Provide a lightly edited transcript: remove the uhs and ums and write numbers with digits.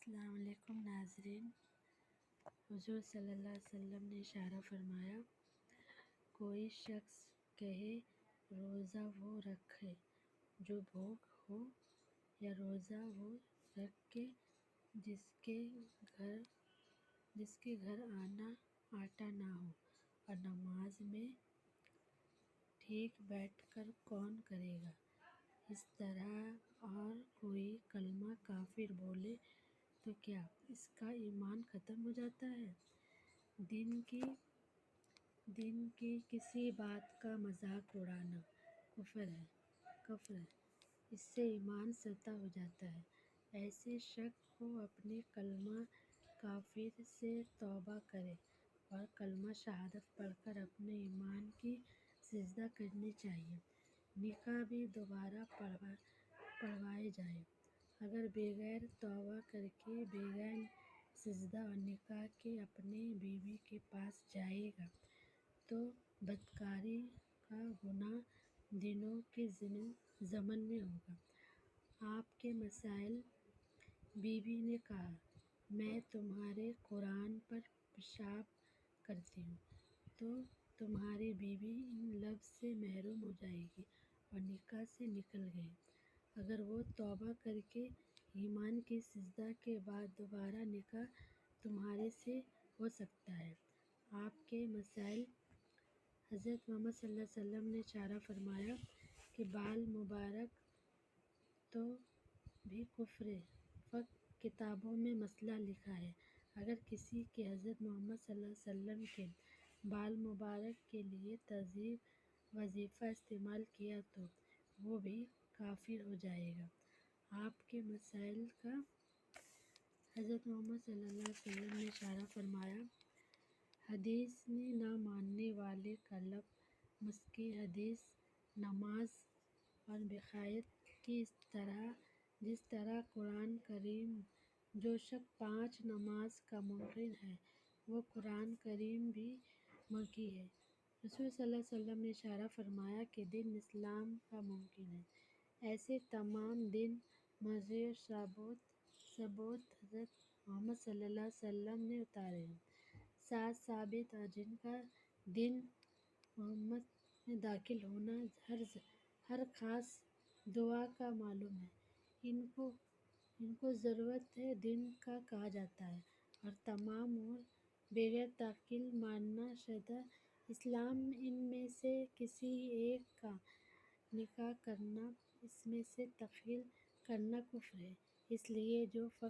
السلام علیکم ناظرین، حضور صلی اللہ علیہ وسلم نے اشارہ فرمایا، کوئی شخص کہے روزہ وہ رکھے جو بھوک ہو، یا روزہ وہ رکھے جس کے گھر آٹا نہ ہو، اور نماز میں ٹھیک بیٹھ کر کون کرے گا؟ اس طرح اور کوئی کلمہ کافر بولے تو کیا اس کا ایمان ختم ہو جاتا ہے؟ دین کی کسی بات کا مذاق اڑانا کفر ہے، اس سے ایمان سطح ہو جاتا ہے۔ ایسے شخص کو اپنے کلمہ کافر سے توبہ کرے اور کلمہ شہادت پڑھ کر اپنے ایمان کی سجدہ کرنی چاہیے۔ نکاح بھی دوبارہ پڑھوائے جائیں۔ اگر بغیر توبہ کرکے بغیر سجدہ اور نکاح کے اپنے بیوی کے پاس جائے گا تو بدکاری کا گناہ دنوں کے ضمن میں ہوگا۔ آپ کے مسائل: بیوی نے کہا، میں تمہارے قرآن پر پیشاب کرتی ہوں، تو تمہاری بیوی ان لفظ سے محروم ہو جائے گی اور نکاح سے نکل گئی۔ اگر وہ توبہ کرکے ایمان کی سجدہ کے بعد دوبارہ نکاح تمہارے سے ہو سکتا ہے۔ آپ کے مسائل: حضرت محمد صلی اللہ علیہ وسلم نے اشارہ فرمایا کہ بال مبارک تو بھی کفر ہے۔ فقہ کتابوں میں مسئلہ لکھا ہے، اگر کسی کے حضرت محمد صلی اللہ علیہ وسلم کے بال مبارک کے لیے تہذیب وظیفہ استعمال کیا تو وہ بھی کافر ہو جائے گا۔ آپ کے مسائل کا حضرت محمد صلی اللہ علیہ وسلم نے اشارہ فرمایا، حدیث نہ ماننے والے کا لب مسکی حدیث نماز اور بقیت کی جس طرح قرآن کریم جو شخص 5 نماز کا منکر ہے وہ قرآن کریم بھی منکر ہے۔ رسول صلی اللہ علیہ وسلم نے اشارہ فرمایا کہ دین اسلام کا منکر ہے۔ ایسے تمام دین مرضی اور ثبوت حضرت محمد صلی اللہ علیہ وسلم نے اتارے ہیں، ثابت اور جن کا دین محمد میں داخل ہونا ہر خاص دعا کا معلوم ہے، ان کو ضرورت دین کا کہا جاتا ہے، اور تمام اور بغیر تاخیر ماننا شرح اسلام ان میں سے کسی ایک کا نکاح کرنا، اس میں سے تخلیل کرنا کفر ہے۔ اس لیے جو فقہ